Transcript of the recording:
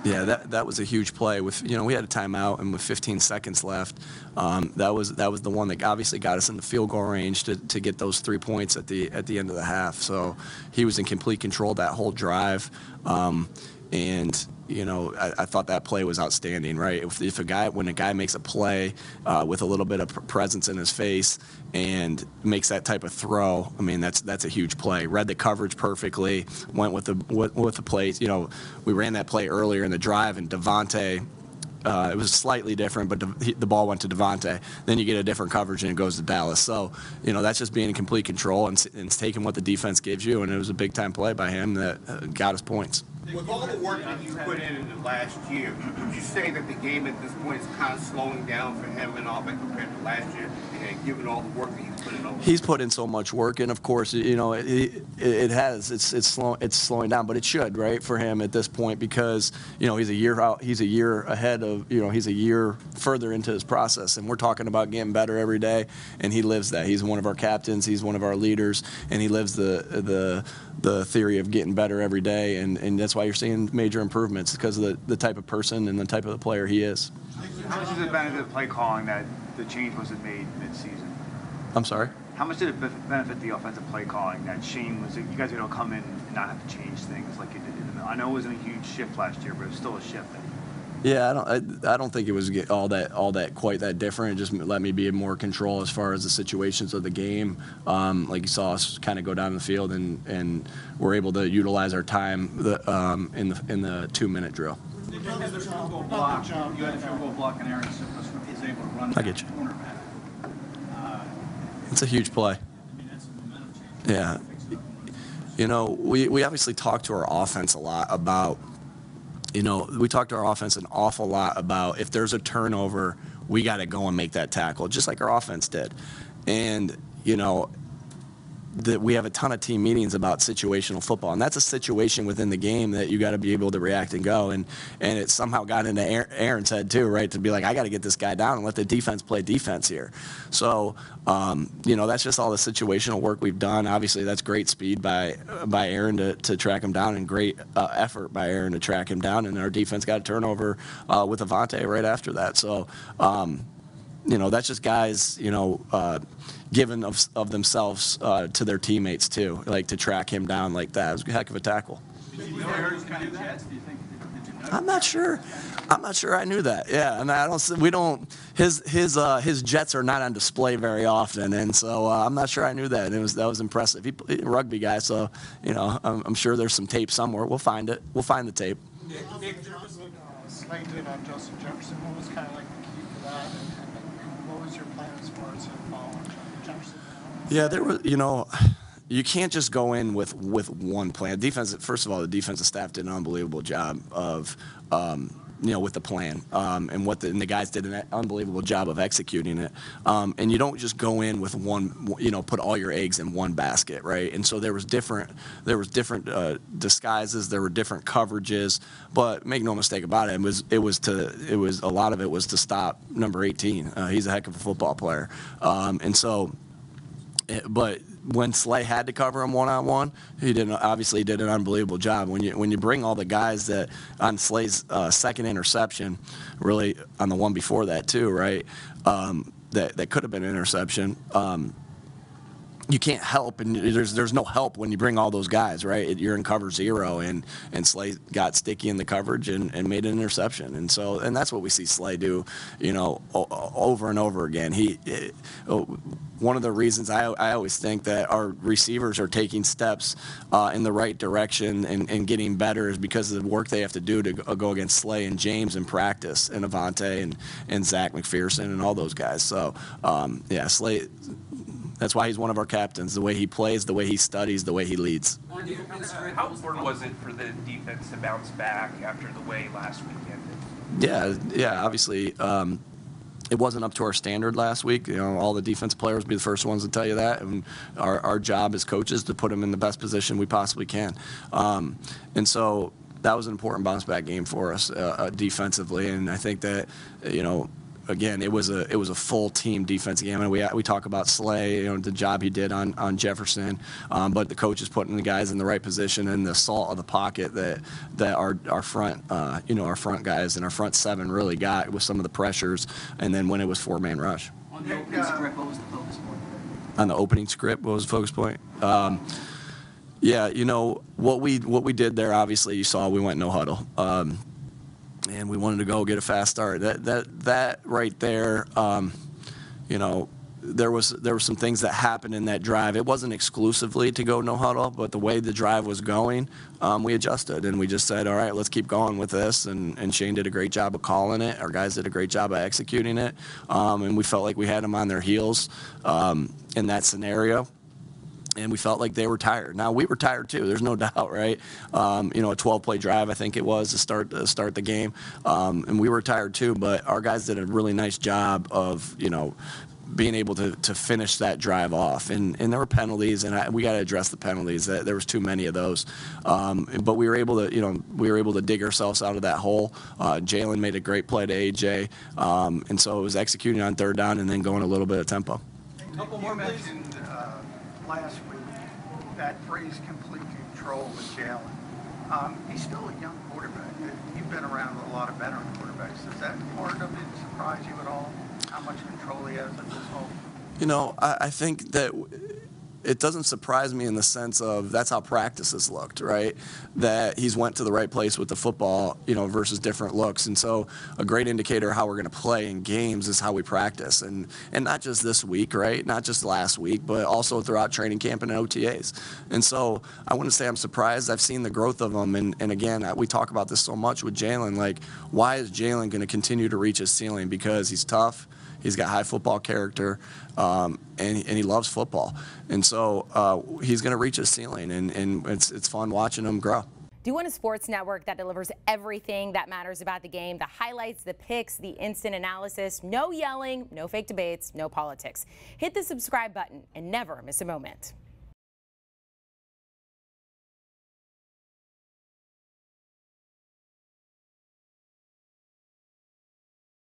Yeah, that was a huge play. With we had a timeout and with 15 seconds left, that was the one that obviously got us in the field goal range to get those 3 points at the end of the half. So he was in complete control that whole drive, and I thought that play was outstanding. Right, when a guy makes a play with a little bit of presence in his face and makes that type of throw, I mean that's a huge play. Read the coverage perfectly, went with the play. We ran that play earlier in the drive, and Devontae. It was slightly different, but the ball went to Devontae. Then you get a different coverage, and it goes to Dallas. So, that's just being in complete control and taking what the defense gives you, and it was a big-time play by him that got us points. With all the work that you put in the last year, would you say that the game at this point is kind of slowing down for him and all that compared to last year, and given all the work that he's put in over? He's put in so much work, and of course, it has. It's slowing down, but it should, right, for him at this point because he's a year out. He's a year ahead of he's a year further into his process, and we're talking about getting better every day, and he lives that. He's one of our captains. He's one of our leaders, and he lives the theory of getting better every day, and that's why you're seeing major improvements because of the type of person and the type of the player he is. How much does it benefit the play calling that the change wasn't made mid-season? I'm sorry? How much did it benefit the offensive play calling that Shane you guys were going to come in and not have to change things like you did? I know it wasn't a huge shift last year, but it was still a shift. Yeah, I don't think it was all that quite that different. It just let me be in more control as far as the situations of the game. Like you saw us kind of go down the field and we're able to utilize our time in the 2-minute drill. You had a field goal block, and Aaron is able to run. I get you. Cornerback. It's a huge play. I mean, that's a momentum change. Yeah. We obviously talked to our offense a lot about. We talked to our offense an awful lot about if there's a turnover, we got to go and make that tackle, just like our offense did. And, that we have a ton of team meetings about situational football, and that's a situation within the game that you got to be able to react and go. And it somehow got into Aaron's head too, right? To be like, I got to get this guy down and let the defense play defense here. So, that's just all the situational work we've done. Obviously, that's great speed by Aaron to track him down, and great effort by Aaron to track him down. And our defense got a turnover with Avante right after that. So, that's just guys, giving of themselves to their teammates too, like to track him down like that. It was a heck of a tackle. Did you know Aaron's going to do that? Do you think? Did you know? I'm not sure I knew that. Yeah, and we don't. His jets are not on display very often, and so I'm not sure I knew that. And that was impressive. He's a rugby guy, so I'm sure there's some tape somewhere. We'll find it. We'll find the tape. Nick Slay did on Justin Jefferson. What was kind of like the key for that, and what was your plan as far as him following Jefferson? Yeah, there was, you can't just go in with one plan. First of all, the defensive staff did an unbelievable job of, with the plan, and the guys did an unbelievable job of executing it. And you don't just go in with one, put all your eggs in one basket, right? And so there was different disguises, there were different coverages, but make no mistake about it, a lot of it was to stop number 18. He's a heck of a football player, but when Slay had to cover him one-on-one, he obviously did an unbelievable job. When you bring all the guys that on Slay's second interception, really on the one before that too, right? That could have been an interception. You can't help, and there's no help when you bring all those guys, right? You're in cover zero, and Slay got sticky in the coverage and made an interception, and that's what we see Slay do, over and over again. One of the reasons I always think that our receivers are taking steps in the right direction and getting better is because of the work they have to do to go against Slay and James in practice, and Avante and Zach McPherson and all those guys. So Slay. That's why he's one of our captains. The way he plays, the way he studies, the way he leads. How important was it for the defense to bounce back after the way last week ended? Yeah. Obviously, it wasn't up to our standard last week. All the defense players will be the first ones to tell you that. And our job as coaches to put them in the best position we possibly can. And so that was an important bounce back game for us defensively. And I think that, again, it was a full team defensive game. And we talk about Slay, the job he did on Jefferson, but the coach is putting the guys in the right position and the assault of the pocket that our front our front guys and our front seven really got with some of the pressures, and then when it was 4-man rush. On the opening script, what was the focus point? On the opening script, what was the focus point? Yeah, what we did there. Obviously, you saw we went no huddle, and we wanted to go get a fast start. That right there, there was some things that happened in that drive. It wasn't exclusively to go no huddle, but the way the drive was going, we adjusted and we just said, all right, let's keep going with this. And Shane did a great job of calling it. Our guys did a great job of executing it, and we felt like we had them on their heels in that scenario. And we felt like they were tired. Now, we were tired too, there's no doubt, right? A 12-play drive, I think it was, to start the game. And we were tired too, but our guys did a really nice job of, being able to finish that drive off. And there were penalties, and we got to address the penalties. There was too many of those. But we were able to dig ourselves out of that hole. Jalen made a great play to AJ. And so it was executing on third down and then going a little bit of tempo. Couple more, please. Last week, that phrase complete control with Jalen. He's still a young quarterback. You've been around a lot of veteran quarterbacks. Does that part of it surprise you at all? How much control he has at this hole? I think that it doesn't surprise me in the sense of that's how practices looked, right? That he's went to the right place with the football, versus different looks. And so a great indicator of how we're going to play in games is how we practice. And not just this week, right? Not just last week, but also throughout training camp and OTAs. And so I wouldn't say I'm surprised. I've seen the growth of him. And again, we talk about this so much with Jalen. Like, why is Jalen going to continue to reach his ceiling? Because he's tough. He's got high football character, and he loves football. And so he's going to reach his ceiling, and it's fun watching him grow. Do you want a sports network that delivers everything that matters about the game? The highlights, the picks, the instant analysis, no yelling, no fake debates, no politics. Hit the subscribe button and never miss a moment.